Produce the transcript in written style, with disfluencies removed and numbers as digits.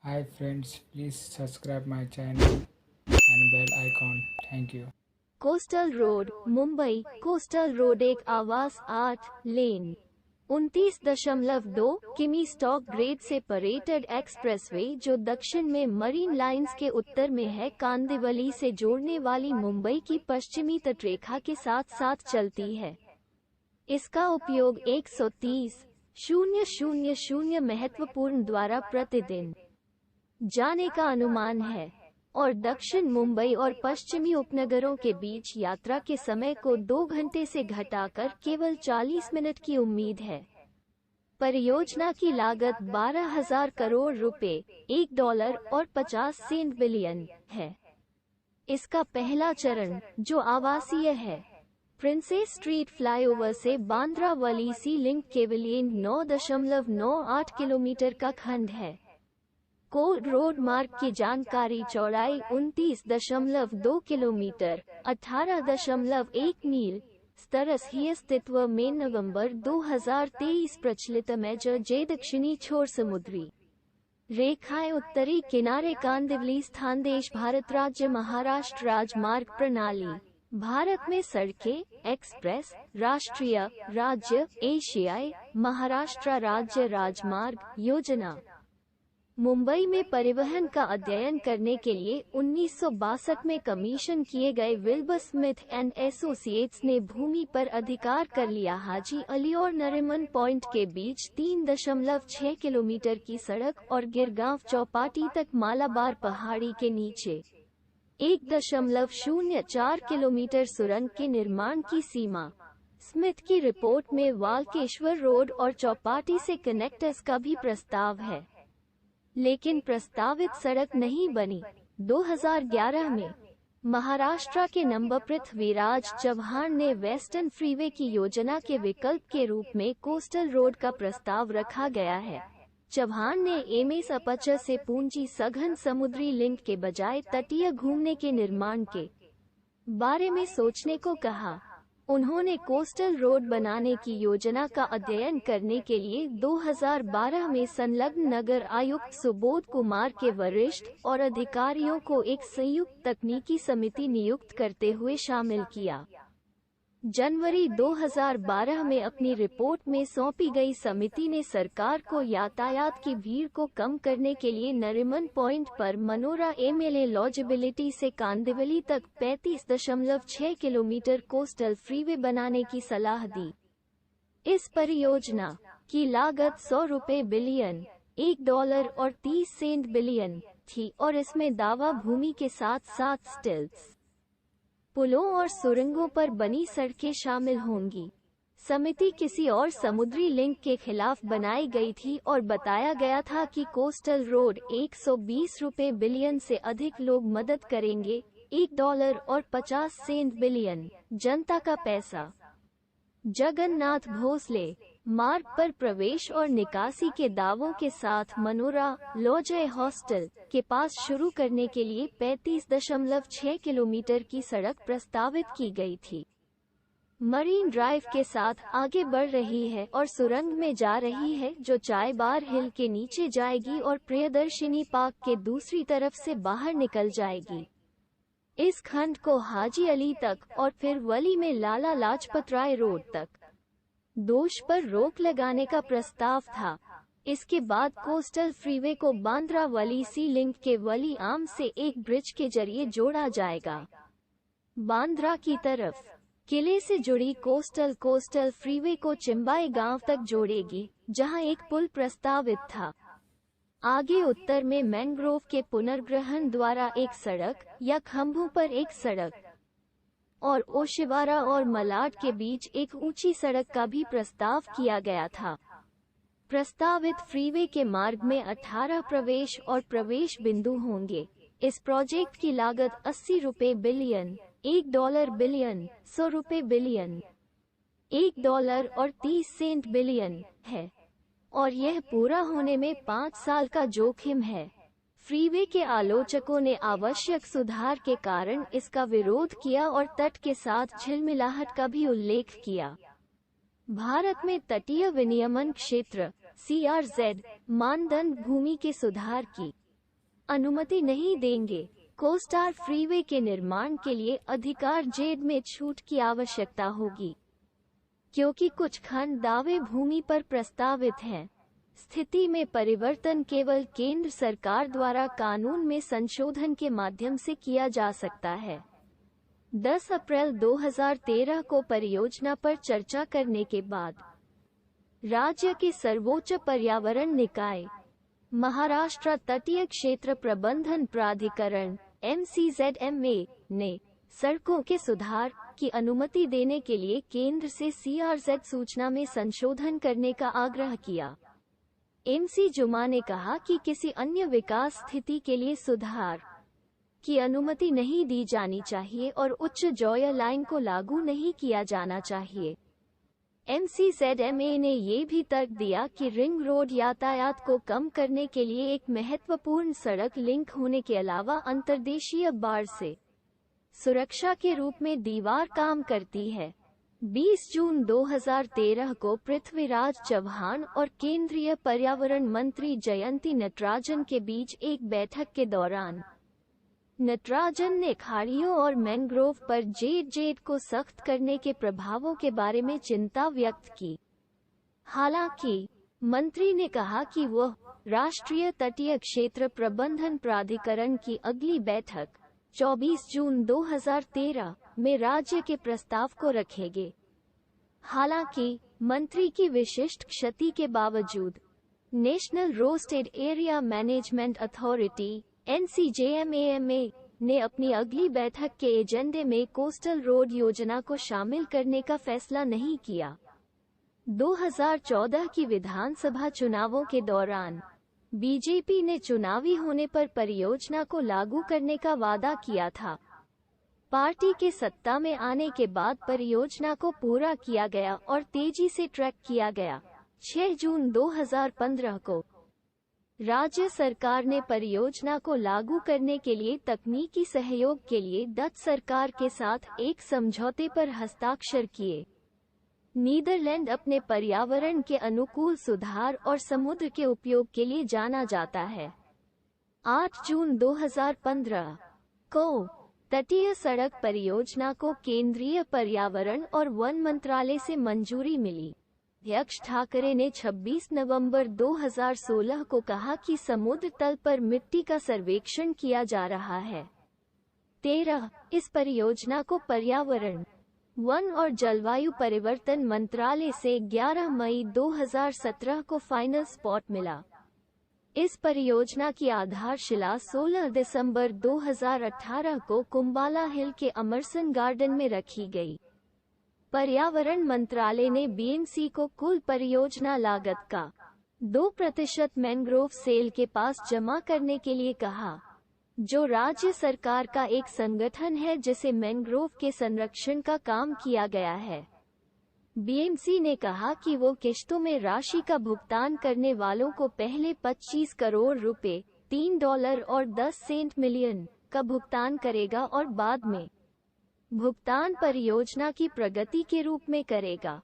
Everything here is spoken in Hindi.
Hi friends, please subscribe my channel and bell icon. Thank you. Coastal road Mumbai. Coastal road एक आवास 8 लेन 29.2 किमी स्टॉक ग्रेड से परेटेड एक्सप्रेसवे जो दक्षिण में मरीन लाइंस के उत्तर में है, कांदिवली से जोड़ने वाली मुंबई की पश्चिमी तटरेखा के साथ साथ चलती है। इसका उपयोग 130,000 महत्वपूर्ण द्वारा प्रतिदिन जाने का अनुमान है और दक्षिण मुंबई और पश्चिमी उपनगरों के बीच यात्रा के समय को 2 घंटे से घटाकर केवल 40 मिनट की उम्मीद है। परियोजना की लागत 12,000 करोड़ रुपए, $1 और 50 सेंट बिलियन है। इसका पहला चरण, जो आवासीय है, प्रिंसेस स्ट्रीट फ्लाईओवर से बांद्रा वली सी लिंक केवल 9.98 किलोमीटर का खंड है। कोर्ट रोड मार्ग की जानकारी चौड़ाई 29.2 किलोमीटर, 18.1 मील, स्तरस अस्तित्व में नवंबर 2023 प्रचलित मेजर जे दक्षिणी छोर समुद्री रेखाएं उत्तरी किनारे कांदिवली स्थान देश भारत राज्य महाराष्ट्र राजमार्ग प्रणाली भारत में सड़कें एक्सप्रेस राष्ट्रीय राज्य एशियाई महाराष्ट्र राज्य राजमार्ग योजना मुंबई में परिवहन का अध्ययन करने के लिए 1962 में कमीशन किए गए विल्बर स्मिथ एंड एसोसिएट्स ने भूमि पर अधिकार कर लिया। हाजी अली और नरीमन पॉइंट के बीच 3.6 किलोमीटर की सड़क और गिरगांव चौपाटी तक मालाबार पहाड़ी के नीचे 1.04 किलोमीटर सुरंग के निर्माण की सीमा। स्मिथ की रिपोर्ट में वाल्केश्वर रोड और चौपाटी से कनेक्टर्स का भी प्रस्ताव है, लेकिन प्रस्तावित सड़क नहीं बनी। 2011 में महाराष्ट्र के नंबर पृथ्वीराज चव्हाण ने वेस्टर्न फ्रीवे की योजना के विकल्प के रूप में कोस्टल रोड का प्रस्ताव रखा गया है। चव्हाण ने एमएस अपचर से पूंजी सघन समुद्री लिंक के बजाय तटीय घूमने के निर्माण के बारे में सोचने को कहा। उन्होंने कोस्टल रोड बनाने की योजना का अध्ययन करने के लिए 2012 में संलग्न नगर आयुक्त सुबोध कुमार के वरिष्ठ और अधिकारियों को एक संयुक्त तकनीकी समिति नियुक्त करते हुए शामिल किया। जनवरी 2012 में अपनी रिपोर्ट में सौंपी गई समिति ने सरकार को यातायात की भीड़ को कम करने के लिए नरीमन पॉइंट पर मनोरा एमएलए लॉजिबिलिटी से कांदिवली तक 35.6 किलोमीटर कोस्टल फ्रीवे बनाने की सलाह दी। इस परियोजना की लागत 100 रुपए बिलियन, $1 और 30 सेंट बिलियन थी और इसमें दावा भूमि के साथ साथ स्टिल्स, पुलों और सुरंगों पर बनी सड़कें शामिल होंगी। समिति किसी और समुद्री लिंक के खिलाफ बनाई गई थी और बताया गया था कि कोस्टल रोड 120 रुपए बिलियन से अधिक लोग मदद करेंगे, $1 और 50 सेंट बिलियन जनता का पैसा। जगन्नाथ भोसले मार्ग पर प्रवेश और निकासी के दावों के साथ मनोरा लॉजय हॉस्टल के पास शुरू करने के लिए 35.6 किलोमीटर की सड़क प्रस्तावित की गई थी। मरीन ड्राइव के साथ आगे बढ़ रही है और सुरंग में जा रही है, जो चाय बार हिल के नीचे जाएगी और प्रियदर्शिनी पार्क के दूसरी तरफ से बाहर निकल जाएगी। इस खंड को हाजी अली तक और फिर वली में लाला लाजपत राय रोड तक दोष पर रोक लगाने का प्रस्ताव था। इसके बाद कोस्टल फ्रीवे को बांद्रा वली सी लिंक के वली आर्म से एक ब्रिज के जरिए जोड़ा जाएगा। बांद्रा की तरफ किले से जुड़ी कोस्टल फ्रीवे को चिंबाई गांव तक जोड़ेगी, जहां एक पुल प्रस्तावित था। आगे उत्तर में मैंग्रोव के पुनर्ग्रहण द्वारा एक सड़क या खंभों पर एक सड़क और ओशिवारा और मलाड के बीच एक ऊंची सड़क का भी प्रस्ताव किया गया था। प्रस्तावित फ्रीवे के मार्ग में 18 प्रवेश और प्रवेश बिंदु होंगे। इस प्रोजेक्ट की लागत 80 रुपए बिलियन, $1 बिलियन, 100 रुपए बिलियन, $1 और 30 सेंट बिलियन है और यह पूरा होने में 5 साल का जोखिम है। फ्रीवे के आलोचकों ने आवश्यक सुधार के कारण इसका विरोध किया और तट के साथ झिलमिलाहट का भी उल्लेख किया। भारत में तटीय विनियमन क्षेत्र (CRZ) मानदंड भूमि के सुधार की अनुमति नहीं देंगे। कोस्टार फ्रीवे के निर्माण के लिए अधिकार जेड में छूट की आवश्यकता होगी, क्योंकि कुछ खंड दावे भूमि पर प्रस्तावित हैं। स्थिति में परिवर्तन केवल केंद्र सरकार द्वारा कानून में संशोधन के माध्यम से किया जा सकता है। 10 अप्रैल 2013 को परियोजना पर चर्चा करने के बाद राज्य के सर्वोच्च पर्यावरण निकाय महाराष्ट्र तटीय क्षेत्र प्रबंधन प्राधिकरण MCZMA ने सड़कों के सुधार की अनुमति देने के लिए केंद्र से CRZ सूचना में संशोधन करने का आग्रह किया। MC जुमा ने कहा कि किसी अन्य विकास स्थिति के लिए सुधार की अनुमति नहीं दी जानी चाहिए और उच्च जॉय लाइन को लागू नहीं किया जाना चाहिए। MCZMA ने ये भी तर्क दिया कि रिंग रोड यातायात को कम करने के लिए एक महत्वपूर्ण सड़क लिंक होने के अलावा अंतर्देशीय बाढ़ से सुरक्षा के रूप में दीवार काम करती है। 20 जून 2013 को पृथ्वीराज चव्हाण और केंद्रीय पर्यावरण मंत्री जयंती नटराजन के बीच एक बैठक के दौरान नटराजन ने खाड़ियों और मैंग्रोव पर जेड को सख्त करने के प्रभावों के बारे में चिंता व्यक्त की। हालांकि मंत्री ने कहा कि वह राष्ट्रीय तटीय क्षेत्र प्रबंधन प्राधिकरण की अगली बैठक 24 जून 2013 में राज्य के प्रस्ताव को रखेंगे। हालांकि मंत्री की विशिष्ट क्षति के बावजूद national roasted area management authority NCJMAMA ने अपनी अगली बैठक के एजेंडे में कोस्टल रोड योजना को शामिल करने का फैसला नहीं किया। 2014 की विधानसभा चुनावों के दौरान बीजेपी ने चुनावी होने पर परियोजना को लागू करने का वादा किया था। पार्टी के सत्ता में आने के बाद परियोजना को पूरा किया गया और तेजी से ट्रैक किया गया। 6 जून 2015 को राज्य सरकार ने परियोजना को लागू करने के लिए तकनीकी सहयोग के लिए डच सरकार के साथ एक समझौते पर हस्ताक्षर किए। नीदरलैंड अपने पर्यावरण के अनुकूल सुधार और समुद्र के उपयोग के लिए जाना जाता है। 8 जून 2015 को तटीय सड़क परियोजना को केंद्रीय पर्यावरण और वन मंत्रालय से मंजूरी मिली। अध्यक्ष ठाकरे ने 26 नवंबर 2016 को कहा कि समुद्र तल पर मिट्टी का सर्वेक्षण किया जा रहा है। 13 इस परियोजना को पर्यावरण, वन और जलवायु परिवर्तन मंत्रालय से 11 मई 2017 को फाइनल स्पॉट मिला। इस परियोजना की आधारशिला 16 दिसंबर 2018 को कुंबाला हिल के अमरसन गार्डन में रखी गई। पर्यावरण मंत्रालय ने BMC को कुल परियोजना लागत का 2% मैंग्रोव सेल के पास जमा करने के लिए कहा, जो राज्य सरकार का एक संगठन है जिसे मैंग्रोव के संरक्षण का काम किया गया है। BMC ने कहा कि वो किश्तों में राशि का भुगतान करने वालों को पहले 25 करोड़ रुपए $3 और 10 सेंट मिलियन का भुगतान करेगा और बाद में भुगतान परियोजना की प्रगति के रूप में करेगा।